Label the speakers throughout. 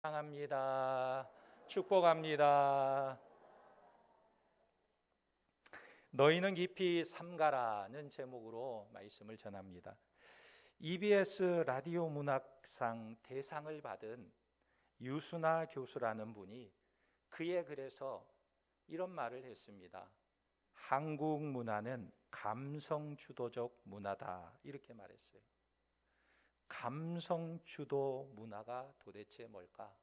Speaker 1: 사랑합니다. 축복합니다. 너희는 깊이 삼가라는 제목으로 말씀을 전합니다. EBS 라디오 문학상 대상을 받은 유순아 교수라는 분이 그의 글에서 이런 말을 했습니다. 한국 문화는 감성 주도적 문화다, 이렇게 말했어요. 감성 주도 문화가 도대체 뭘까?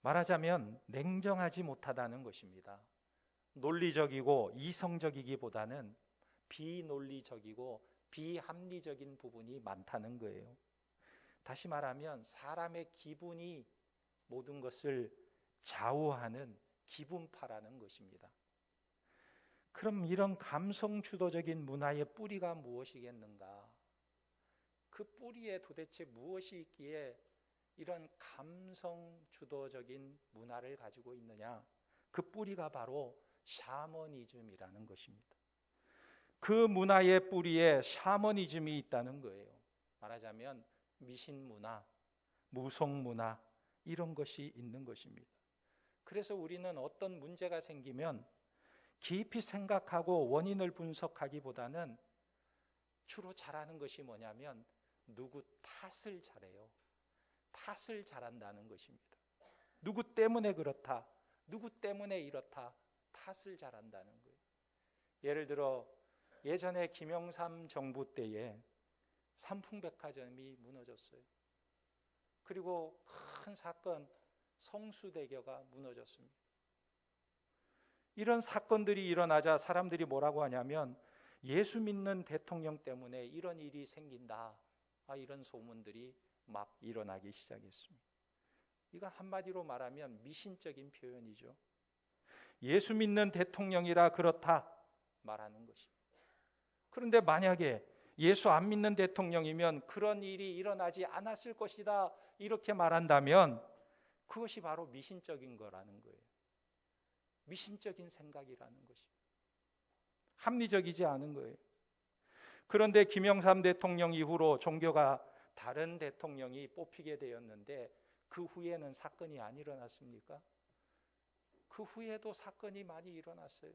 Speaker 1: 말하자면 냉정하지 못하다는 것입니다. 논리적이고 이성적이기보다는 비논리적이고 비합리적인 부분이 많다는 거예요. 다시 말하면 사람의 기분이 모든 것을 좌우하는 기분파라는 것입니다. 그럼 이런 감성 주도적인 문화의 뿌리가 무엇이겠는가? 그 뿌리에 도대체 무엇이 있기에 이런 감성 주도적인 문화를 가지고 있느냐? 그 뿌리가 바로 샤머니즘이라는 것입니다. 그 문화의 뿌리에 샤머니즘이 있다는 거예요. 말하자면 미신 문화, 무속 문화, 이런 것이 있는 것입니다. 그래서 우리는 어떤 문제가 생기면 깊이 생각하고 원인을 분석하기보다는 주로 잘하는 것이 뭐냐면 누구 탓을 잘해요. 탓을 잘한다는 것입니다. 누구 때문에 그렇다, 누구 때문에 이렇다, 탓을 잘한다는 거예요. 예를 들어 예전에 김영삼 정부 때에 삼풍백화점이 무너졌어요. 그리고 큰 사건 성수대교가 무너졌습니다. 이런 사건들이 일어나자 사람들이 뭐라고 하냐면 예수 믿는 대통령 때문에 이런 일이 생긴다, 이런 소문들이 막 일어나기 시작했습니다. 이거 한마디로 말하면 미신적인 표현이죠. 예수 믿는 대통령이라 그렇다 말하는 것입니다. 그런데 만약에 예수 안 믿는 대통령이면 그런 일이 일어나지 않았을 것이다, 이렇게 말한다면 그것이 바로 미신적인 거라는 거예요. 미신적인 생각이라는 것입니다. 합리적이지 않은 거예요. 그런데 김영삼 대통령 이후로 종교가 다른 대통령이 뽑히게 되었는데 그 후에는 사건이 안 일어났습니까? 그 후에도 사건이 많이 일어났어요.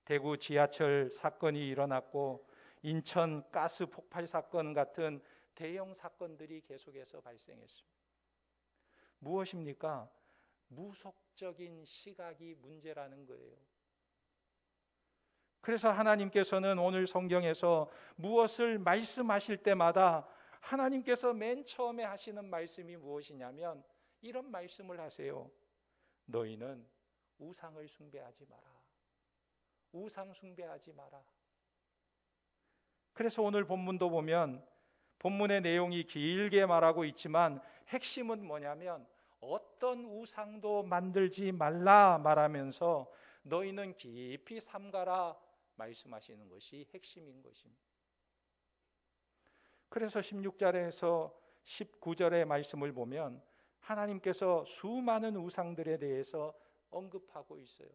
Speaker 1: 대구 지하철 사건이 일어났고 인천 가스 폭발 사건 같은 대형 사건들이 계속해서 발생했습니다. 무엇입니까? 무속적인 시각이 문제라는 거예요. 그래서 하나님께서는 오늘 성경에서 무엇을 말씀하실 때마다 하나님께서 맨 처음에 하시는 말씀이 무엇이냐면 이런 말씀을 하세요. 너희는 우상을 숭배하지 마라. 우상 숭배하지 마라. 그래서 오늘 본문도 보면 본문의 내용이 길게 말하고 있지만 핵심은 뭐냐면 어떤 우상도 만들지 말라 말하면서 너희는 깊이 삼가라 말씀하시는 것이 핵심인 것입니다. 그래서 16절에서 19절의 말씀을 보면 하나님께서 수많은 우상들에 대해서 언급하고 있어요.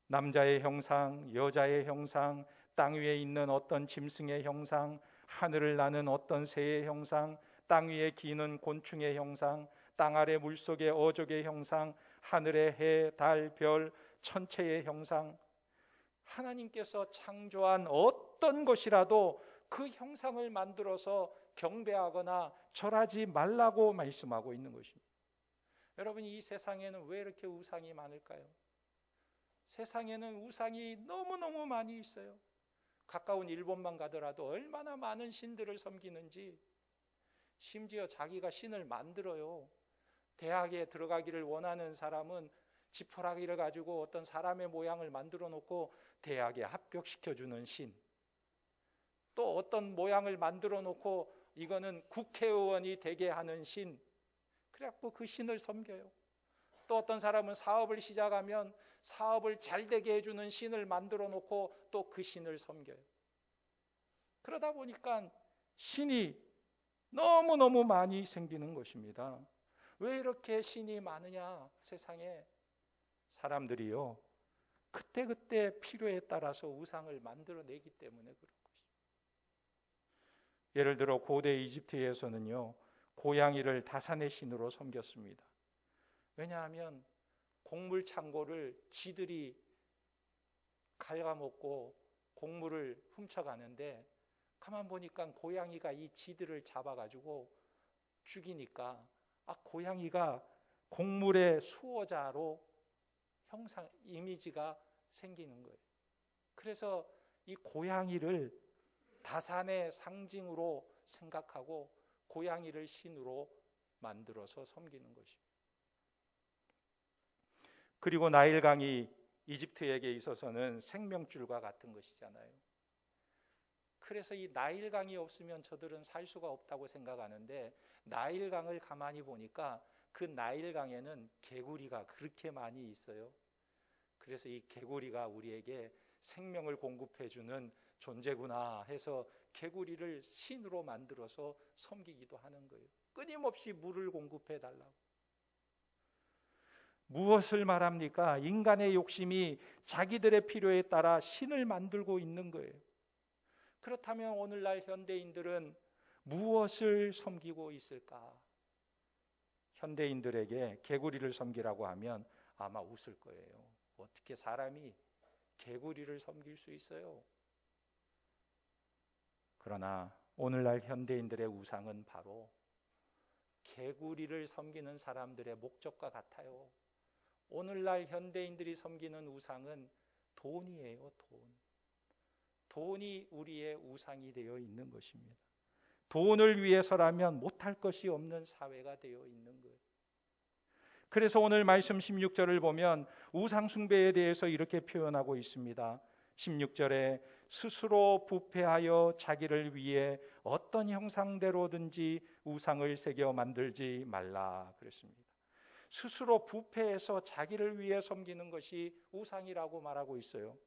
Speaker 1: 남자의 형상, 여자의 형상, 땅 위에 있는 어떤 짐승의 형상, 하늘을 나는 어떤 새의 형상, 땅 위에 기는 곤충의 형상, 땅 아래 물속의 어족의 형상, 하늘의 해, 달, 별, 천체의 형상, 하나님께서 창조한 어떤 것이라도 그 형상을 만들어서 경배하거나 절하지 말라고 말씀하고 있는 것입니다. 여러분, 이 세상에는 왜 이렇게 우상이 많을까요? 세상에는 우상이 너무너무 많이 있어요. 가까운 일본만 가더라도 얼마나 많은 신들을 섬기는지, 심지어 자기가 신을 만들어요. 대학에 들어가기를 원하는 사람은 지푸라기를 가지고 어떤 사람의 모양을 만들어 놓고 대학에 합격시켜주는 신, 또 어떤 모양을 만들어 놓고 이거는 국회의원이 되게 하는 신, 그래갖고 그 신을 섬겨요. 또 어떤 사람은 사업을 시작하면 사업을 잘 되게 해주는 신을 만들어 놓고 또 그 신을 섬겨요. 그러다 보니까 신이 너무너무 많이 생기는 것입니다. 왜 이렇게 신이 많으냐? 세상에 사람들이요, 그때그때 필요에 따라서 우상을 만들어내기 때문에 그런 것입니다. 예를 들어 고대 이집트에서는요, 고양이를 다산의 신으로 섬겼습니다. 왜냐하면 곡물 창고를 쥐들이 갉아먹고 곡물을 훔쳐가는데 가만 보니까 고양이가 이 쥐들을 잡아가지고 죽이니까 고양이가 곡물의 수호자로 이미지가 생기는 거예요. 그래서 이 고양이를 다산의 상징으로 생각하고 고양이를 신으로 만들어서 섬기는 것입니다. 그리고 나일강이 이집트에게 있어서는 생명줄과 같은 것이잖아요. 그래서 이 나일강이 없으면 저들은 살 수가 없다고 생각하는데 나일강을 가만히 보니까 그 나일강에는 개구리가 그렇게 많이 있어요. 그래서 이 개구리가 우리에게 생명을 공급해주는 존재구나 해서 개구리를 신으로 만들어서 섬기기도 하는 거예요. 끊임없이 물을 공급해 달라고. 무엇을 말합니까? 인간의 욕심이 자기들의 필요에 따라 신을 만들고 있는 거예요. 그렇다면 오늘날 현대인들은 무엇을 섬기고 있을까? 현대인들에게 개구리를 섬기라고 하면 아마 웃을 거예요. 어떻게 사람이 개구리를 섬길 수 있어요? 그러나 오늘날 현대인들의 우상은 바로 개구리를 섬기는 사람들의 목적과 같아요. 오늘날 현대인들이 섬기는 우상은 돈이에요. 돈이 우리의 우상이 되어 있는 것입니다. 돈을 위해서라면 못할 것이 없는 사회가 되어 있는 거예요. 그래서 오늘 말씀 16절을 보면 우상 숭배에 대해서 이렇게 표현하고 있습니다. 16절에 스스로 부패하여 자기를 위해 어떤 형상대로든지 우상을 새겨 만들지 말라 그랬습니다. 스스로 부패해서 자기를 위해 섬기는 것이 우상이라고 말하고 있어요.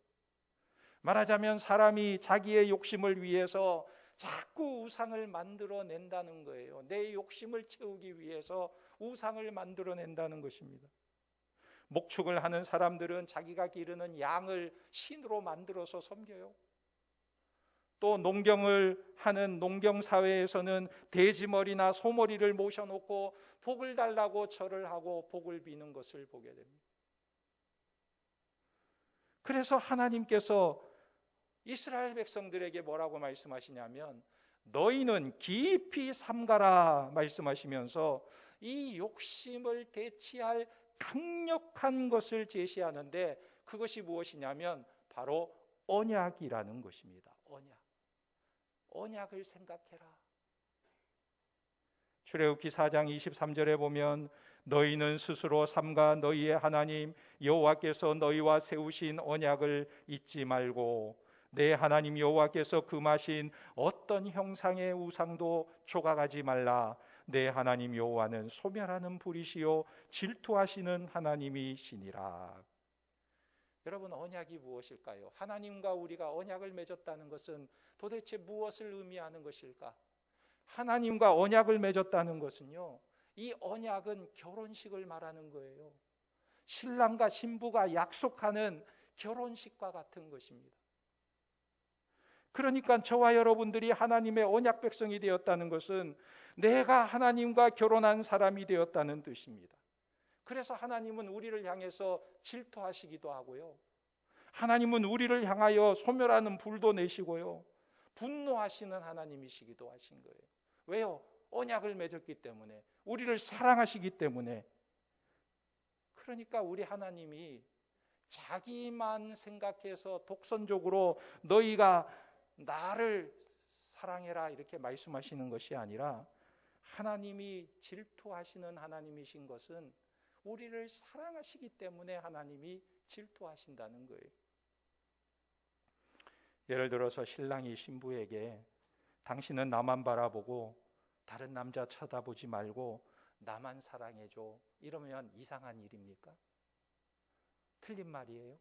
Speaker 1: 말하자면 사람이 자기의 욕심을 위해서 자꾸 우상을 만들어낸다는 거예요. 내 욕심을 채우기 위해서 우상을 만들어낸다는 것입니다. 목축을 하는 사람들은 자기가 기르는 양을 신으로 만들어서 섬겨요. 또 농경을 하는 농경사회에서는 돼지머리나 소머리를 모셔놓고 복을 달라고 절을 하고 복을 비는 것을 보게 됩니다. 그래서 하나님께서 이스라엘 백성들에게 뭐라고 말씀하시냐면 너희는 깊이 삼가라 말씀하시면서 이 욕심을 대치할 강력한 것을 제시하는데 그것이 무엇이냐면 바로 언약이라는 것입니다. 언약을 생각해라. 출애굽기 4장 23절에 보면 너희는 스스로 삼가 너희의 하나님 여호와께서 너희와 세우신 언약을 잊지 말고 내 하나님 여호와께서 금하신 어떤 형상의 우상도 조각하지 말라. 내 하나님 여호와는 소멸하는 불이시요 질투하시는 하나님이시니라. 여러분, 언약이 무엇일까요? 하나님과 우리가 언약을 맺었다는 것은 도대체 무엇을 의미하는 것일까? 하나님과 언약을 맺었다는 것은요, 이 언약은 결혼식을 말하는 거예요. 신랑과 신부가 약속하는 결혼식과 같은 것입니다. 그러니까 저와 여러분들이 하나님의 언약 백성이 되었다는 것은 내가 하나님과 결혼한 사람이 되었다는 뜻입니다. 그래서 하나님은 우리를 향해서 질투하시기도 하고요. 하나님은 우리를 향하여 소멸하는 불도 내시고요. 분노하시는 하나님이시기도 하신 거예요. 왜요? 언약을 맺었기 때문에, 우리를 사랑하시기 때문에. 그러니까 우리 하나님이 자기만 생각해서 독선적으로 너희가 나를 사랑해라 이렇게 말씀하시는 것이 아니라 하나님이 질투하시는 하나님이신 것은 우리를 사랑하시기 때문에 하나님이 질투하신다는 거예요. 예를 들어서 신랑이 신부에게 당신은 나만 바라보고 다른 남자 쳐다보지 말고 나만 사랑해줘 이러면 이상한 일입니까? 틀린 말이에요?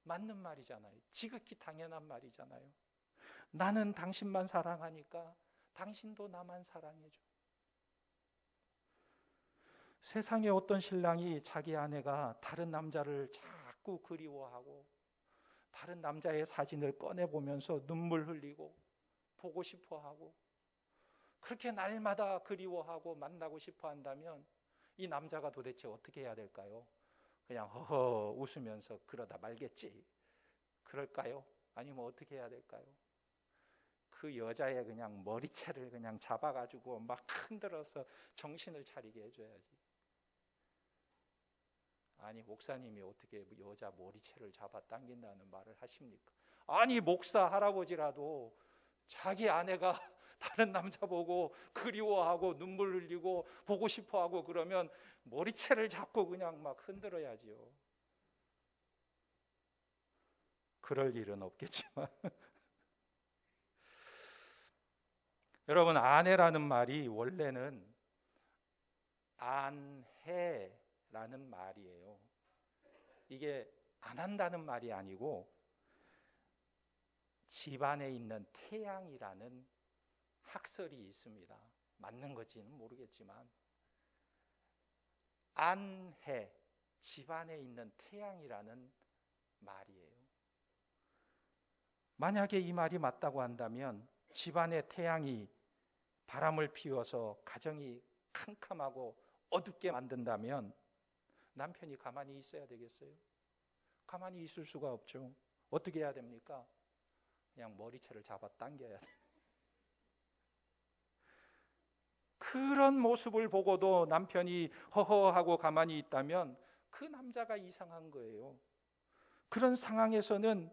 Speaker 1: 맞는 말이잖아요. 지극히 당연한 말이잖아요. 나는 당신만 사랑하니까 당신도 나만 사랑해줘. 세상에 어떤 신랑이 자기 아내가 다른 남자를 자꾸 그리워하고 다른 남자의 사진을 꺼내보면서 눈물 흘리고 보고 싶어하고 그렇게 날마다 그리워하고 만나고 싶어 한다면 이 남자가 도대체 어떻게 해야 될까요? 그냥 허허 웃으면서 그러다 말겠지, 그럴까요? 아니면 어떻게 해야 될까요? 그 여자의 그냥 머리채를 그냥 잡아가지고 막 흔들어서 정신을 차리게 해줘야지. 아니, 목사님이 어떻게 여자 머리채를 잡아 당긴다는 말을 하십니까? 아니, 목사 할아버지라도 자기 아내가 다른 남자 보고 그리워하고 눈물 흘리고 보고 싶어하고 그러면 머리채를 잡고 그냥 막 흔들어야지요. 그럴 일은 없겠지만 여러분, 아내라는 말이 원래는 안해라는 말이에요. 이게 안 한다는 말이 아니고 집안에 있는 태양이라는 학설이 있습니다. 맞는 건지는 모르겠지만 안해, 집안에 있는 태양이라는 말이에요. 만약에 이 말이 맞다고 한다면 집안의 태양이 바람을 피워서 가정이 캄캄하고 어둡게 만든다면 남편이 가만히 있어야 되겠어요? 가만히 있을 수가 없죠. 어떻게 해야 됩니까? 그냥 머리채를 잡아 당겨야 돼요. 그런 모습을 보고도 남편이 허허하고 가만히 있다면 그 남자가 이상한 거예요. 그런 상황에서는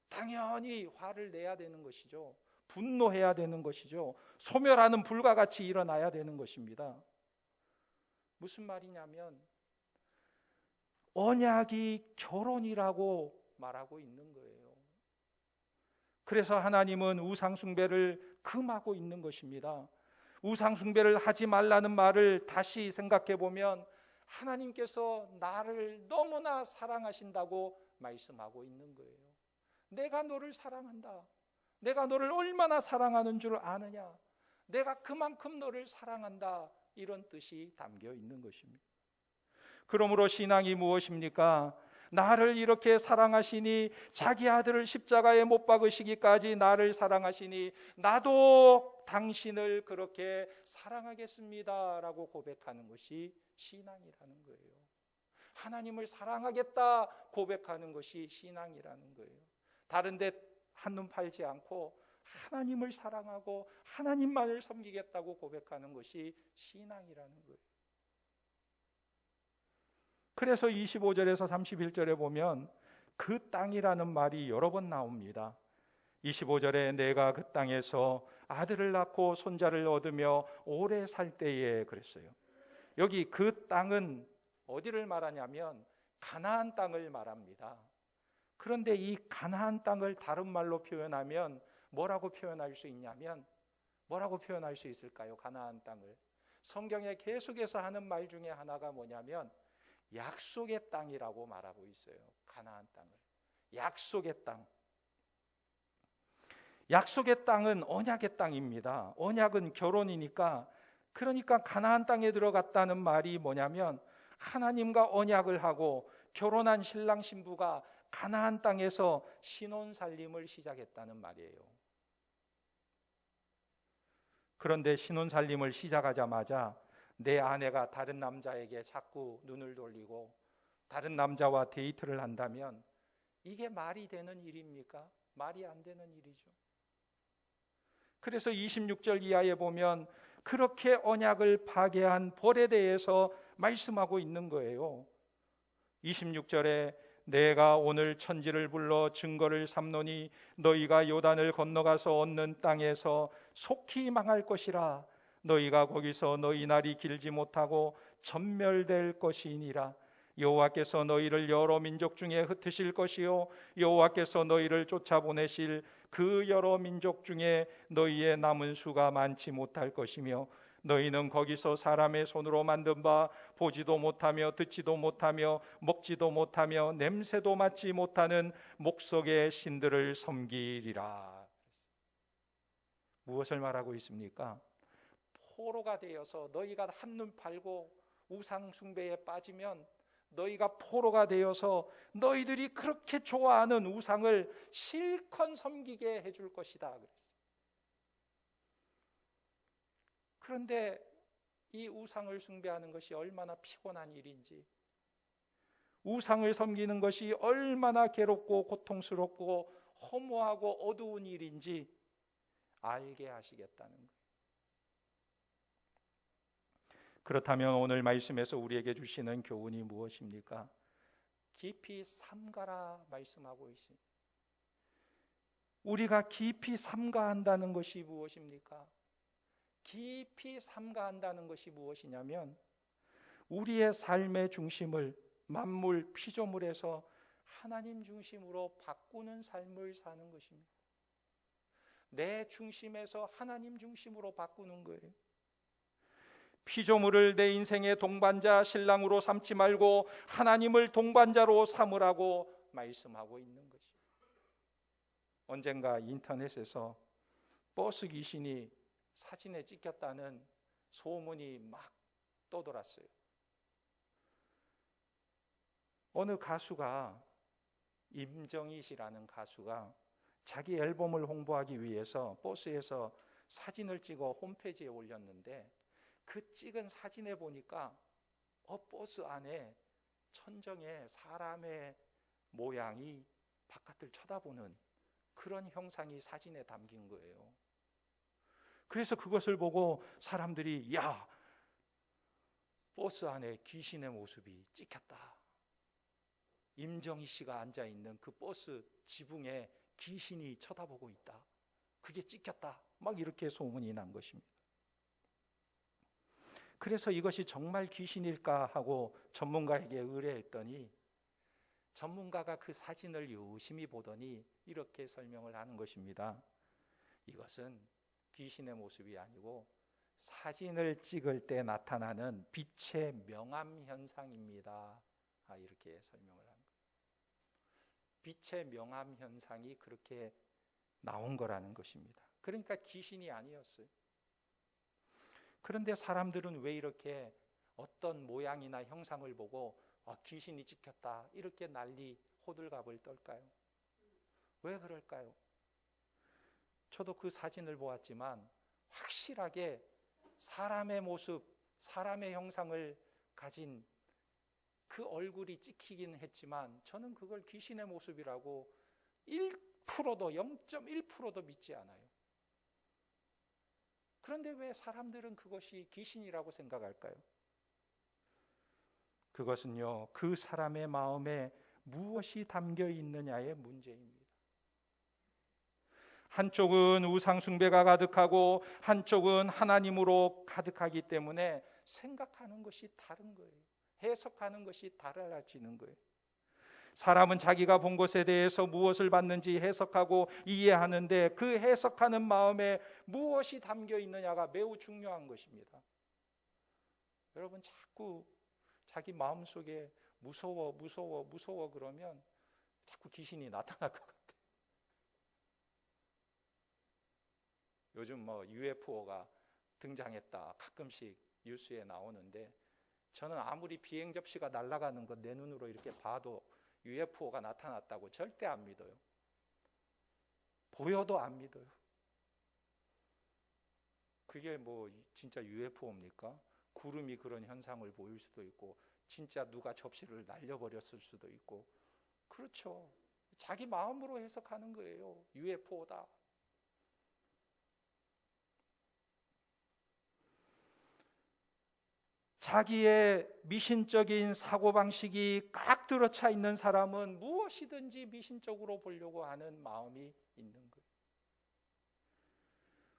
Speaker 1: 당연히 화를 내야 되는 것이죠. 분노해야 되는 것이죠. 소멸하는 불과 같이 일어나야 되는 것입니다. 무슨 말이냐면 언약이 결혼이라고 말하고 있는 거예요. 그래서 하나님은 우상 숭배를 금하고 있는 것입니다. 우상 숭배를 하지 말라는 말을 다시 생각해 보면 하나님께서 나를 너무나 사랑하신다고 말씀하고 있는 거예요. 내가 너를 사랑한다. 내가 너를 얼마나 사랑하는 줄 아느냐. 내가 그만큼 너를 사랑한다. 이런 뜻이 담겨 있는 것입니다. 그러므로 신앙이 무엇입니까? 나를 이렇게 사랑하시니 자기 아들을 십자가에 못 박으시기까지 나를 사랑하시니 나도 당신을 그렇게 사랑하겠습니다 라고 고백하는 것이 신앙이라는 거예요. 하나님을 사랑하겠다 고백하는 것이 신앙이라는 거예요. 다른 데 한눈 팔지 않고 하나님을 사랑하고 하나님만을 섬기겠다고 고백하는 것이 신앙이라는 거예요. 그래서 25절에서 31절에 보면 그 땅이라는 말이 여러 번 나옵니다. 25절에 내가 그 땅에서 아들을 낳고 손자를 얻으며 오래 살 때에 그랬어요. 여기 그 땅은 어디를 말하냐면 가나안 땅을 말합니다. 그런데 이 가나안 땅을 다른 말로 표현하면 뭐라고 표현할 수 있냐면 뭐라고 표현할 수 있을까요? 가나안 땅을 성경에 계속해서 하는 말 중에 하나가 뭐냐면 약속의 땅이라고 말하고 있어요. 가나안 땅을 약속의 땅. 약속의 땅은 언약의 땅입니다. 언약은 결혼이니까, 그러니까 가나안 땅에 들어갔다는 말이 뭐냐면 하나님과 언약을 하고 결혼한 신랑 신부가 가나안 땅에서 신혼살림을 시작했다는 말이에요. 그런데 신혼살림을 시작하자마자 내 아내가 다른 남자에게 자꾸 눈을 돌리고 다른 남자와 데이트를 한다면 이게 말이 되는 일입니까? 말이 안 되는 일이죠. 그래서 26절 이하에 보면 그렇게 언약을 파괴한 벌에 대해서 말씀하고 있는 거예요. 26절에 내가 오늘 천지를 불러 증거를 삼노니 너희가 요단을 건너가서 얻는 땅에서 속히 망할 것이라. 너희가 거기서 너희 날이 길지 못하고 전멸될 것이니라. 여호와께서 너희를 여러 민족 중에 흩으실 것이요 여호와께서 너희를 쫓아보내실 그 여러 민족 중에 너희의 남은 수가 많지 못할 것이며 너희는 거기서 사람의 손으로 만든 바 보지도 못하며 듣지도 못하며 먹지도 못하며 냄새도 맡지 못하는 목석의 신들을 섬기리라. 무엇을 말하고 있습니까? 포로가 되어서 너희가 한눈 팔고 우상 숭배에 빠지면 너희가 포로가 되어서 너희들이 그렇게 좋아하는 우상을 실컷 섬기게 해줄 것이다. 그런데 이 우상을 숭배하는 것이 얼마나 피곤한 일인지, 우상을 섬기는 것이 얼마나 괴롭고 고통스럽고 허무하고 어두운 일인지 알게 하시겠다는 거예요. 그렇다면 오늘 말씀에서 우리에게 주시는 교훈이 무엇입니까? 깊이 삼가라 말씀하고 있습니다. 우리가 깊이 삼가한다는 것이 무엇입니까? 깊이 삼가한다는 것이 무엇이냐면 우리의 삶의 중심을 만물 피조물에서 하나님 중심으로 바꾸는 삶을 사는 것입니다. 내 중심에서 하나님 중심으로 바꾸는 거예요. 피조물을 내 인생의 동반자, 신랑으로 삼지 말고 하나님을 동반자로 삼으라고 말씀하고 있는 것입니다. 언젠가 인터넷에서 버스 귀신이 사진에 찍혔다는 소문이 막 떠돌았어요. 어느 가수가, 임정희 씨라는 가수가 자기 앨범을 홍보하기 위해서 버스에서 사진을 찍어 홈페이지에 올렸는데, 그 찍은 사진에 보니까 버스 안에 천정에 사람의 모양이 바깥을 쳐다보는 그런 형상이 사진에 담긴 거예요. 그래서 그것을 보고 사람들이, 야, 버스 안에 귀신의 모습이 찍혔다. 임정희 씨가 앉아있는 그 버스 지붕에 귀신이 쳐다보고 있다. 그게 찍혔다. 막 이렇게 소문이 난 것입니다. 그래서 이것이 정말 귀신일까 하고 전문가에게 의뢰했더니 전문가가 그 사진을 유심히 보더니 이렇게 설명을 하는 것입니다. 이것은 귀신의 모습이 아니고 사진을 찍을 때 나타나는 빛의 명암 현상입니다. 이렇게 설명을 한 거예요. 빛의 명암 현상이 그렇게 나온 거라는 것입니다. 그러니까 귀신이 아니었어요. 그런데 사람들은 왜 이렇게 어떤 모양이나 형상을 보고 귀신이 찍혔다 이렇게 난리 호들갑을 떨까요? 왜 그럴까요? 저도 그 사진을 보았지만 확실하게 사람의 모습, 사람의 형상을 가진 그 얼굴이 찍히긴 했지만 저는 그걸 귀신의 모습이라고 1%도 0.1%도 믿지 않아요. 그런데 왜 사람들은 그것이 귀신이라고 생각할까요? 그것은요, 그 사람의 마음에 무엇이 담겨 있느냐의 문제입니다. 한쪽은 우상 숭배가 가득하고 한쪽은 하나님으로 가득하기 때문에 생각하는 것이 다른 거예요. 해석하는 것이 달라지는 거예요. 사람은 자기가 본 것에 대해서 무엇을 봤는지 해석하고 이해하는데 그 해석하는 마음에 무엇이 담겨 있느냐가 매우 중요한 것입니다. 여러분, 자꾸 자기 마음속에 무서워 그러면 자꾸 귀신이 나타날 것 같아요. 요즘 UFO가 등장했다 가끔씩 뉴스에 나오는데 저는 아무리 비행 접시가 날아가는 것 내 눈으로 이렇게 봐도 UFO가 나타났다고 절대 안 믿어요. 보여도 안 믿어요. 그게 진짜 UFO입니까? 구름이 그런 현상을 보일 수도 있고 진짜 누가 접시를 날려버렸을 수도 있고, 그렇죠. 자기 마음으로 해석하는 거예요. UFO다. 자기의 미신적인 사고방식이 꽉 들어차 있는 사람은 무엇이든지 미신적으로 보려고 하는 마음이 있는 거예요.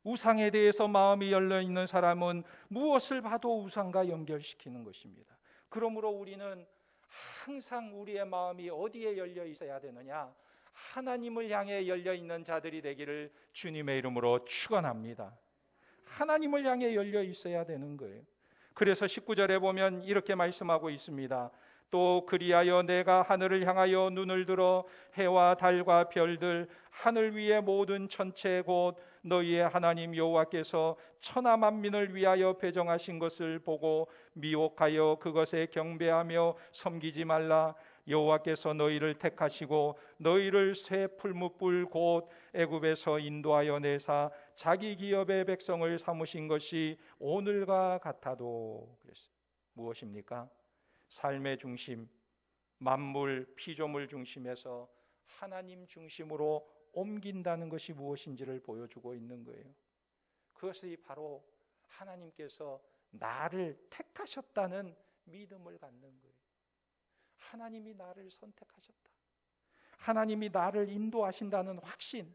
Speaker 1: 우상에 대해서 마음이 열려있는 사람은 무엇을 봐도 우상과 연결시키는 것입니다. 그러므로 우리는 항상 우리의 마음이 어디에 열려 있어야 되느냐? 하나님을 향해 열려있는 자들이 되기를 주님의 이름으로 축원합니다. 하나님을 향해 열려 있어야 되는 거예요. 그래서 19절에 보면 이렇게 말씀하고 있습니다. 또 그리하여 내가 하늘을 향하여 눈을 들어 해와 달과 별들, 하늘 위의 모든 천체 곧 너희의 하나님 여호와께서 천하 만민을 위하여 배정하신 것을 보고 미혹하여 그것에 경배하며 섬기지 말라. 여호와께서 너희를 택하시고 너희를 새 풀무불 곧 애굽에서 인도하여 내사 자기 기업의 백성을 삼으신 것이 오늘과 같아도. 그랬어요. 무엇입니까? 삶의 중심, 만물 피조물 중심에서 하나님 중심으로 옮긴다는 것이 무엇인지를 보여주고 있는 거예요. 그것이 바로 하나님께서 나를 택하셨다는 믿음을 갖는 거예요. 하나님이 나를 선택하셨다. 하나님이 나를 인도하신다는 확신,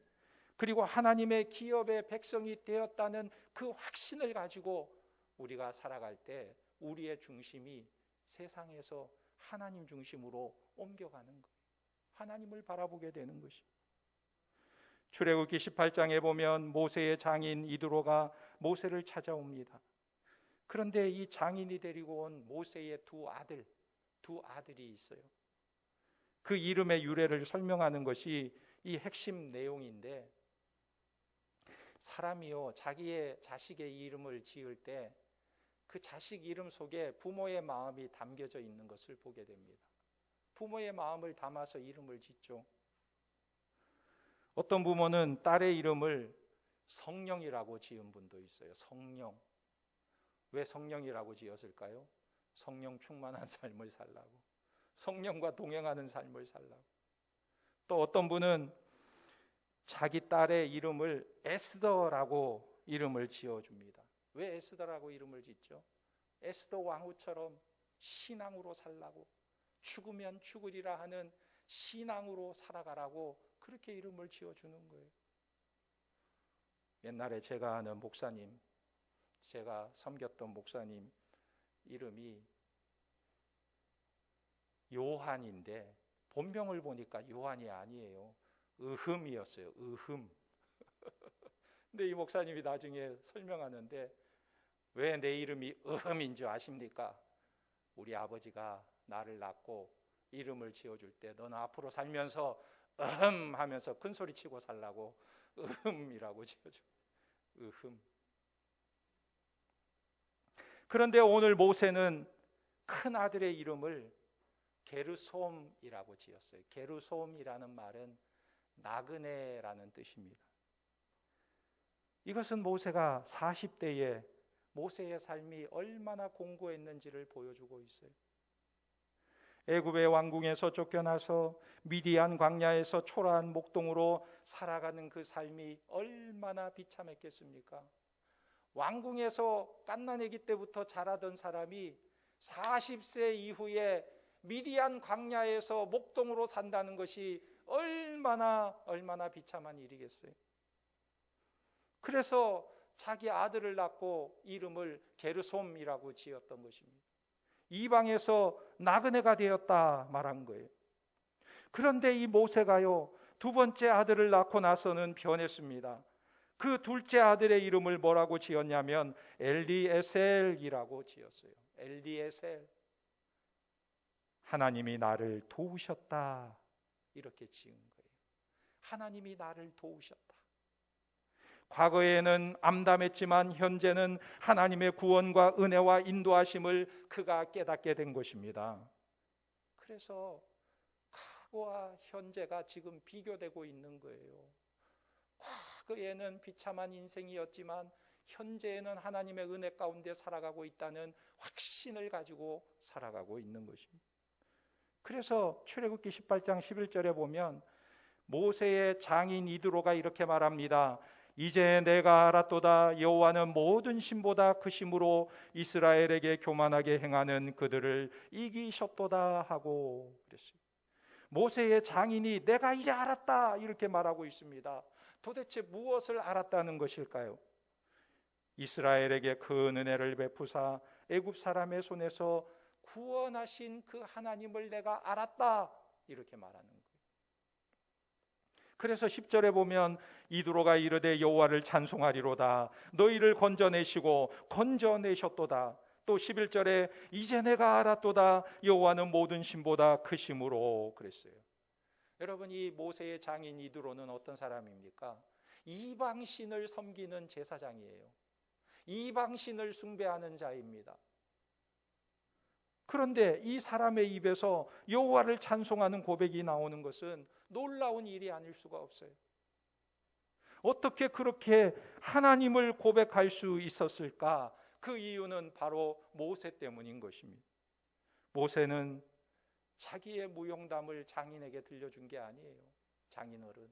Speaker 1: 그리고 하나님의 기업의 백성이 되었다는 그 확신을 가지고 우리가 살아갈 때 우리의 중심이 세상에서 하나님 중심으로 옮겨가는 거예요. 하나님을 바라보게 되는 것입니다. 출애굽기 18장에 보면 모세의 장인 이드로가 모세를 찾아옵니다. 그런데 이 장인이 데리고 온 모세의 두 아들이 있어요. 그 이름의 유래를 설명하는 것이 이 핵심 내용인데, 사람이요 자기의 자식의 이름을 지을 때 그 자식 이름 속에 부모의 마음이 담겨져 있는 것을 보게 됩니다. 부모의 마음을 담아서 이름을 짓죠. 어떤 부모는 딸의 이름을 성령이라고 지은 분도 있어요. 성령. 왜 성령이라고 지었을까요? 성령 충만한 삶을 살라고, 성령과 동행하는 삶을 살라고. 또 어떤 분은 자기 딸의 이름을 에스더라고 이름을 지어줍니다. 왜 에스더라고 이름을 짓죠? 에스더 왕후처럼 신앙으로 살라고, 죽으면 죽으리라 하는 신앙으로 살아가라고 그렇게 이름을 지어주는 거예요. 옛날에 제가 아는 목사님, 제가 섬겼던 목사님 이름이 요한인데 본명을 보니까 요한이 아니에요. 의흠이었어요. 의흠. 근데 이 목사님이 나중에 설명하는데, 왜 내 이름이 의흠인 줄 아십니까? 우리 아버지가 나를 낳고 이름을 지어줄 때 너는 앞으로 살면서 의흠 하면서 큰 소리 치고 살라고 의흠이라고 지어줘. 의흠. 그런데 오늘 모세는 큰 아들의 이름을 게르솜이라고 지었어요. 게르솜이라는 말은 나그네라는 뜻입니다. 이것은 모세가 40대에 모세의 삶이 얼마나 공고했는지를 보여주고 있어요. 애굽의 왕궁에서 쫓겨나서 미디안 광야에서 초라한 목동으로 살아가는 그 삶이 얼마나 비참했겠습니까? 왕궁에서 갓난아기 때부터 자라던 사람이 40세 이후에 미디안 광야에서 목동으로 산다는 것이 얼마나 비참한 일이겠어요. 그래서 자기 아들을 낳고 이름을 게르솜이라고 지었던 것입니다. 이방에서 나그네가 되었다 말한 거예요. 그런데 이 모세가요, 두 번째 아들을 낳고 나서는 변했습니다. 그 둘째 아들의 이름을 뭐라고 지었냐면 엘리에셀이라고 지었어요. 엘리에셀. 하나님이 나를 도우셨다, 이렇게 지은 거예요. 하나님이 나를 도우셨다. 과거에는 암담했지만 현재는 하나님의 구원과 은혜와 인도하심을 그가 깨닫게 된 것입니다. 그래서 과거와 현재가 지금 비교되고 있는 거예요. 과거에는 비참한 인생이었지만 현재에는 하나님의 은혜 가운데 살아가고 있다는 확신을 가지고 살아가고 있는 것입니다. 그래서 출애굽기 18장 11절에 보면 모세의 장인 이드로가 이렇게 말합니다. 이제 내가 알았도다. 여호와는 모든 신보다 크심으로 이스라엘에게 교만하게 행하는 그들을 이기셨도다 하고 그랬어요. 모세의 장인이 내가 이제 알았다, 이렇게 말하고 있습니다. 도대체 무엇을 알았다는 것일까요? 이스라엘에게 큰 은혜를 베푸사 애굽 사람의 손에서 구원하신 그 하나님을 내가 알았다, 이렇게 말하는 거예요. 그래서 10절에 보면 이드로가 이르되 여호와를 찬송하리로다. 너희를 건져내시고 건져내셨도다. 또 11절에 이제 내가 알았도다. 여호와는 모든 신보다 크심으로 그랬어요. 여러분, 이 모세의 장인 이드로는 어떤 사람입니까? 이방신을 섬기는 제사장이에요. 이방신을 숭배하는 자입니다. 그런데 이 사람의 입에서 여호와를 찬송하는 고백이 나오는 것은 놀라운 일이 아닐 수가 없어요. 어떻게 그렇게 하나님을 고백할 수 있었을까? 그 이유는 바로 모세 때문인 것입니다. 모세는 자기의 무용담을 장인에게 들려준 게 아니에요. 장인어른,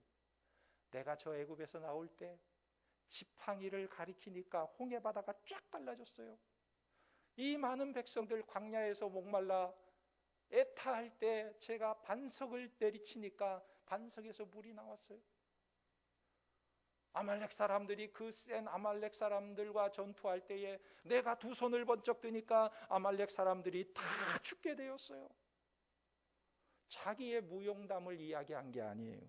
Speaker 1: 내가 저 애굽에서 나올 때 지팡이를 가리키니까 홍해 바다가 쫙 갈라졌어요. 이 많은 백성들 광야에서 목말라 애타할 때 제가 반석을 내리치니까 반석에서 물이 나왔어요. 아말렉 사람들이 그 센 아말렉 사람들과 전투할 때에 내가 두 손을 번쩍 드니까 아말렉 사람들이 다 죽게 되었어요. 자기의 무용담을 이야기한 게 아니에요.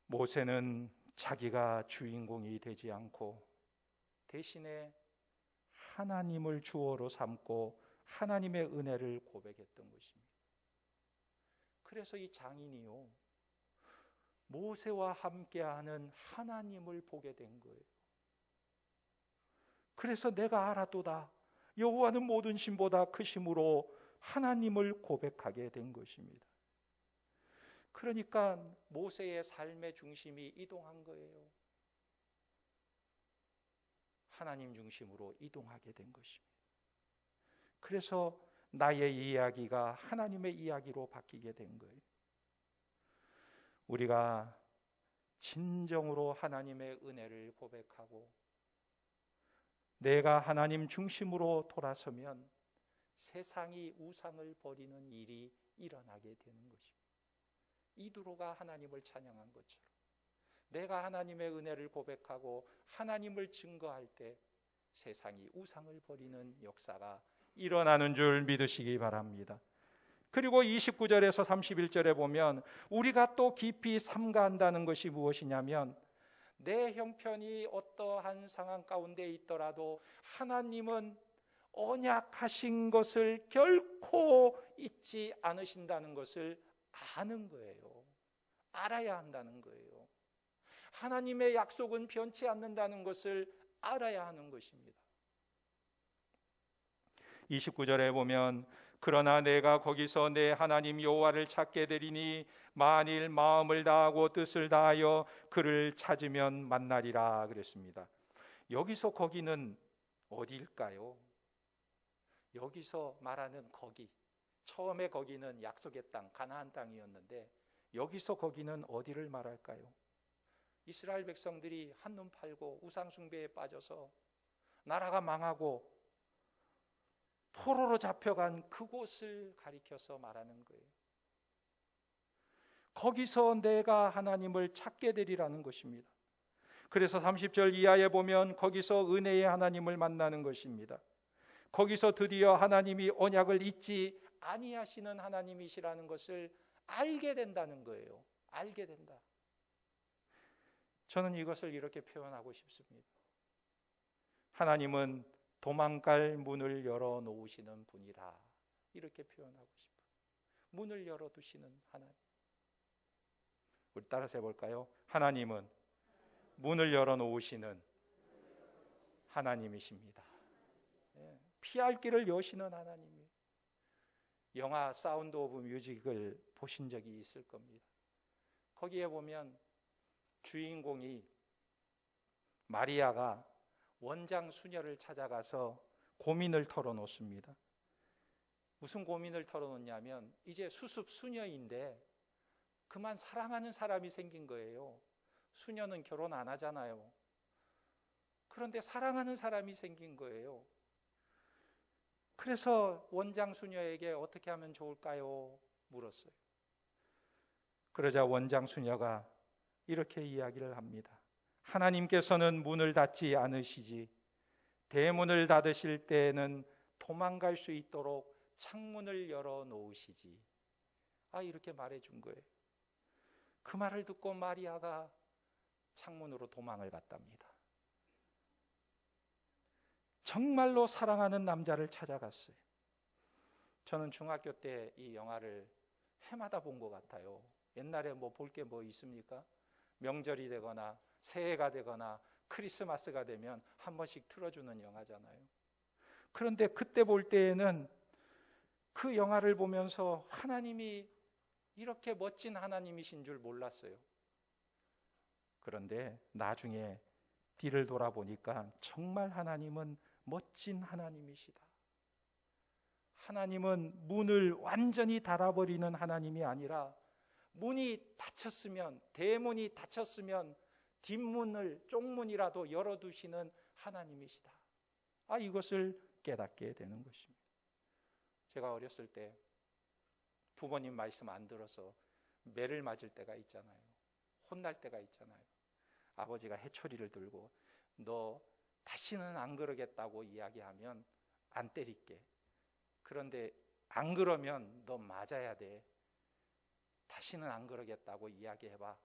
Speaker 1: 모세는 자기가 주인공이 되지 않고 대신에 하나님을 주어로 삼고 하나님의 은혜를 고백했던 것입니다. 그래서 이 장인이요, 모세와 함께하는 하나님을 보게 된 거예요. 그래서 내가 알아도다, 여호와는 모든 신보다 크심으로 하나님을 고백하게 된 것입니다. 그러니까 모세의 삶의 중심이 이동한 거예요. 하나님 중심으로 이동하게 된 것입니다. 그래서 나의 이야기가 하나님의 이야기로 바뀌게 된 거예요. 우리가 진정으로 하나님의 은혜를 고백하고 내가 하나님 중심으로 돌아서면 세상이 우상을 버리는 일이 일어나게 되는 것입니다. 이두로가 하나님을 찬양한 것처럼 내가 하나님의 은혜를 고백하고 하나님을 증거할 때 세상이 우상을 버리는 역사가 일어나는 줄 믿으시기 바랍니다. 그리고 29절에서 31절에 보면 우리가 또 깊이 삼가한다는 것이 무엇이냐면, 내 형편이 어떠한 상황 가운데 있더라도 하나님은 언약하신 것을 결코 잊지 않으신다는 것을 아는 거예요. 알아야 한다는 거예요. 하나님의 약속은 변치 않는다는 것을 알아야 하는 것입니다. 29절에 보면 그러나 내가 거기서 내 하나님 여호와를 찾게 되리니 만일 마음을 다하고 뜻을 다하여 그를 찾으면 만나리라 그랬습니다. 여기서 거기는 어디일까요? 여기서 말하는 거기, 처음에 거기는 약속의 땅, 가나안 땅이었는데 여기서 거기는 어디를 말할까요? 이스라엘 백성들이 한눈 팔고 우상 숭배에 빠져서 나라가 망하고 포로로 잡혀간 그곳을 가리켜서 말하는 거예요. 거기서 내가 하나님을 찾게 되리라는 것입니다. 그래서 30절 이하에 보면 거기서 은혜의 하나님을 만나는 것입니다. 거기서 드디어 하나님이 언약을 잊지 아니하시는 하나님이시라는 것을 알게 된다는 거예요. 알게 된다. 저는 이것을 이렇게 표현하고 싶습니다. 하나님은 도망갈 문을 열어 놓으시는 분이라, 이렇게 표현하고 싶어요. 문을 열어 두시는 하나님. 우리 따라서 해볼까요? 하나님은 문을 열어 놓으시는 하나님이십니다. 피할 길을 여시는 하나님이에요. 영화 사운드 오브 뮤직을 보신 적이 있을 겁니다. 거기에 보면 주인공이 마리아가 원장 수녀를 찾아가서 고민을 털어놓습니다. 무슨 고민을 털어놓냐면 이제 수습 수녀인데 그만 사랑하는 사람이 생긴 거예요. 수녀는 결혼 안 하잖아요. 그런데 사랑하는 사람이 생긴 거예요. 그래서 원장 수녀에게 어떻게 하면 좋을까요? 물었어요. 그러자 원장 수녀가 이렇게 이야기를 합니다. 하나님께서는 문을 닫지 않으시지 대문을 닫으실 때에는 도망갈 수 있도록 창문을 열어 놓으시지. 이렇게 말해준 거예요. 그 말을 듣고 마리아가 창문으로 도망을 갔답니다. 정말로 사랑하는 남자를 찾아갔어요. 저는 중학교 때 이 영화를 해마다 본 것 같아요. 옛날에 뭐 볼 게 뭐 있습니까? 명절이 되거나 새해가 되거나 크리스마스가 되면 한 번씩 틀어주는 영화잖아요. 그런데 그때 볼 때에는 그 영화를 보면서 하나님이 이렇게 멋진 하나님이신 줄 몰랐어요. 그런데 나중에 뒤를 돌아보니까 정말 하나님은 멋진 하나님이시다. 하나님은 문을 완전히 닫아버리는 하나님이 아니라 문이 닫혔으면, 대문이 닫혔으면 뒷문을, 쪽문이라도 열어두시는 하나님이시다. 이것을 깨닫게 되는 것입니다. 제가 어렸을 때 부모님 말씀 안 들어서 매를 맞을 때가 있잖아요. 혼날 때가 있잖아요. 아버지가 해초리를 들고 너 다시는 안 그러겠다고 이야기하면 안 때릴게. 그런데 안 그러면 너 맞아야 돼. 다시는 안 그러겠다고 이야기해봐.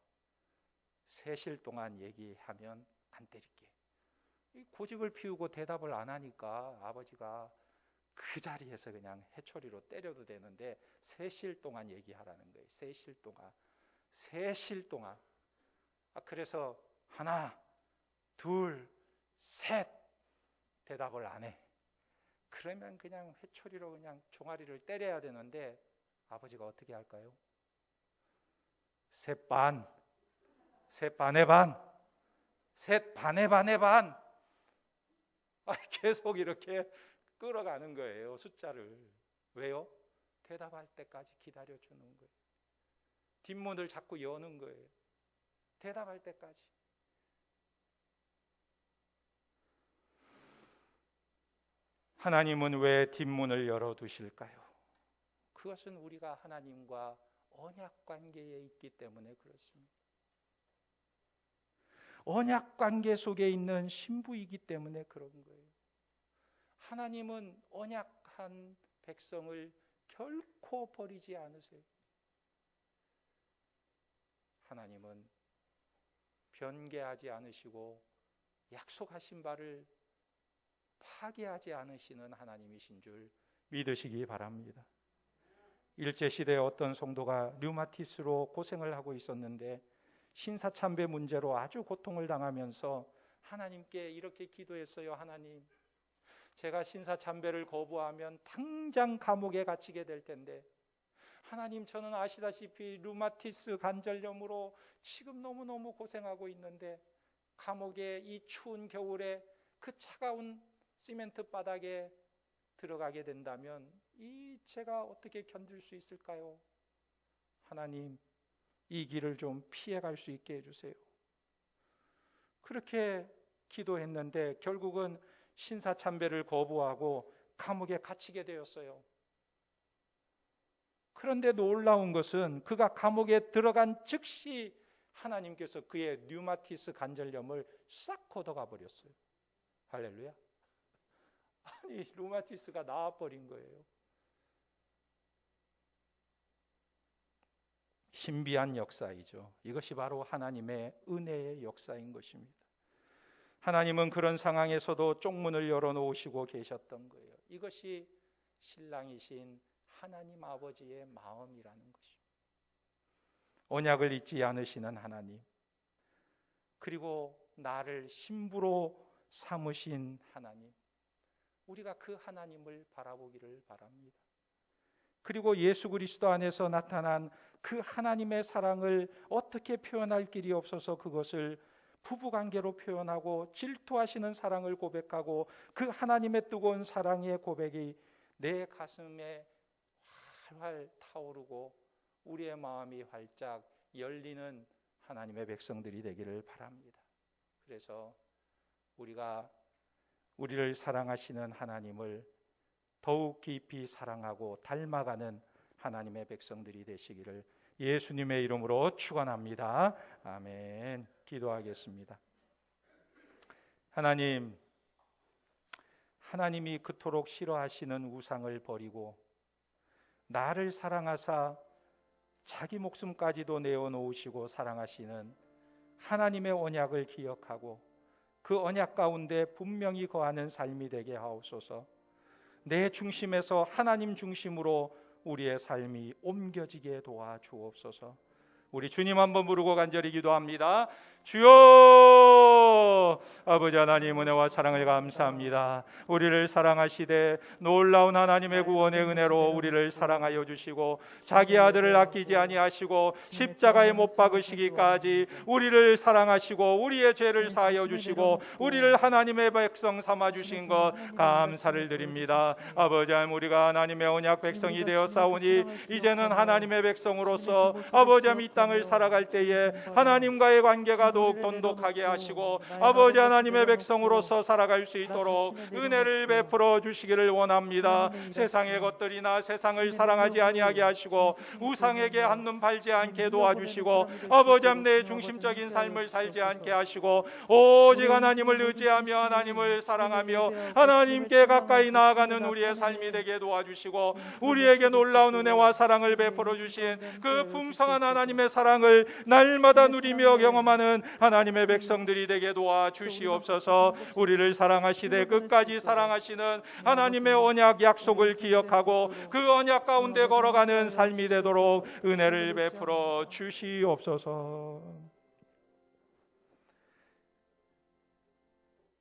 Speaker 1: 세실 동안 얘기하면 안 때릴게. 고집을 피우고 대답을 안 하니까 아버지가 그 자리에서 그냥 해초리로 때려도 되는데 세실 동안 얘기하라는 거예요. 세실 동안. 그래서 하나, 둘, 셋 대답을 안 해. 그러면 그냥 회초리로 그냥 종아리를 때려야 되는데 아버지가 어떻게 할까요? 셋 반의 반, 셋 반의 반. 계속 이렇게 끌어가는 거예요, 숫자를. 왜요? 대답할 때까지 기다려주는 거예요. 뒷문을 자꾸 여는 거예요. 대답할 때까지. 하나님은 왜 뒷문을 열어두실까요? 그것은 우리가 하나님과 언약 관계에 있기 때문에 그렇습니다. 언약 관계 속에 있는 신부이기 때문에 그런 거예요. 하나님은 언약한 백성을 결코 버리지 않으세요. 하나님은 변개하지 않으시고 약속하신 바를 파괴하지 않으시는 하나님이신 줄 믿으시기 바랍니다. 일제시대에 어떤 성도가 류마티스로 고생을 하고 있었는데 신사참배 문제로 아주 고통을 당하면서 하나님께 이렇게 기도했어요. 하나님, 제가 신사참배를 거부하면 당장 감옥에 갇히게 될 텐데 하나님, 저는 아시다시피 류마티스 관절염으로 지금 너무너무 고생하고 있는데 감옥에 이 추운 겨울에 그 차가운 시멘트 바닥에 들어가게 된다면 제가 어떻게 견딜 수 있을까요? 하나님, 이 길을 좀 피해갈 수 있게 해주세요. 그렇게 기도했는데 결국은 신사참배를 거부하고 감옥에 갇히게 되었어요. 그런데 놀라운 것은 그가 감옥에 들어간 즉시 하나님께서 그의 류마티스 관절염을 싹 걷어가 버렸어요. 할렐루야. 아니, 류마티스가 나와버린 거예요. 신비한 역사이죠. 이것이 바로 하나님의 은혜의 역사인 것입니다. 하나님은 그런 상황에서도 쪽문을 열어놓으시고 계셨던 거예요. 이것이 신랑이신 하나님 아버지의 마음이라는 것입니다. 언약을 잊지 않으시는 하나님, 그리고 나를 신부로 삼으신 하나님, 우리가 그 하나님을 바라보기를 바랍니다. 그리고 예수 그리스도 안에서 나타난 그 하나님의 사랑을 어떻게 표현할 길이 없어서 그것을 부부관계로 표현하고 질투하시는 사랑을 고백하고 그 하나님의 뜨거운 사랑의 고백이 내 가슴에 활활 타오르고 우리의 마음이 활짝 열리는 하나님의 백성들이 되기를 바랍니다. 그래서 우리가 우리를 사랑하시는 하나님을 더욱 깊이 사랑하고 닮아가는 하나님의 백성들이 되시기를 예수님의 이름으로 축원합니다. 아멘. 기도하겠습니다. 하나님이 그토록 싫어하시는 우상을 버리고 나를 사랑하사 자기 목숨까지도 내어놓으시고 사랑하시는 하나님의 언약을 기억하고 그 언약 가운데 분명히 거하는 삶이 되게 하옵소서. 내 중심에서 하나님 중심으로 우리의 삶이 옮겨지게 도와주옵소서. 우리 주님 한번 부르고 간절히 기도합니다. 주여, 아버지 하나님 은혜와 사랑을 감사합니다. 우리를 사랑하시되 놀라운 하나님의 구원의 은혜로 우리를 사랑하여 주시고 자기 아들을 아끼지 아니하시고 십자가에 못 박으시기까지 우리를 사랑하시고 우리의 죄를 사하여 주시고 우리를 하나님의 백성 삼아 주신 것 감사를 드립니다. 아버지 하나님, 우리가 하나님의 언약 백성이 되어 싸우니 이제는 하나님의 백성으로서 아버지 하나님 이 땅을 살아갈 때에 하나님과의 관계가 더욱 돈독하게 하시고 아버지 하나님의 백성으로서 살아갈 수 있도록 은혜를 베풀어 주시기를 원합니다. 세상의 것들이나 세상을 사랑하지 아니하게 하시고 우상에게 한눈 팔지 않게 도와주시고 아버지 하나님 내 중심적인 삶을 살지 않게 하시고 오직 하나님을 의지하며 하나님을 사랑하며 하나님께 가까이 나아가는 우리의 삶이 되게 도와주시고 우리에게 놀라운 은혜와 사랑을 베풀어 주신 그 풍성한 하나님의 사랑을 날마다 누리며 경험하는 하나님의 백성들이 되게 도와주시옵소서. 우리를 사랑하시되 끝까지 사랑하시는 하나님의 언약 약속을 기억하고 그 언약 가운데 걸어가는 삶이 되도록 은혜를 베풀어 주시옵소서.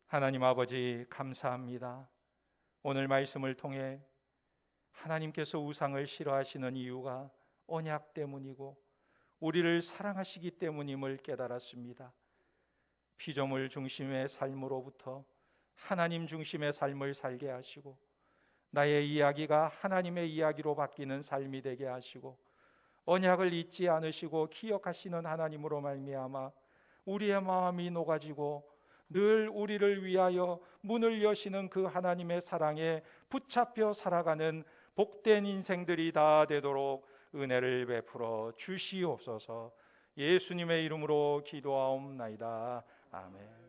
Speaker 1: 하나님 아버지 감사합니다. 오늘 말씀을 통해 하나님께서 우상을 싫어하시는 이유가 언약 때문이고 우리를 사랑하시기 때문임을 깨달았습니다. 피조물 중심의 삶으로부터 하나님 중심의 삶을 살게 하시고 나의 이야기가 하나님의 이야기로 바뀌는 삶이 되게 하시고 언약을 잊지 않으시고 기억하시는 하나님으로 말미암아 우리의 마음이 녹아지고 늘 우리를 위하여 문을 여시는 그 하나님의 사랑에 붙잡혀 살아가는 복된 인생들이 다 되도록 은혜를 베풀어 주시옵소서. 예수님의 이름으로 기도하옵나이다. 아멘.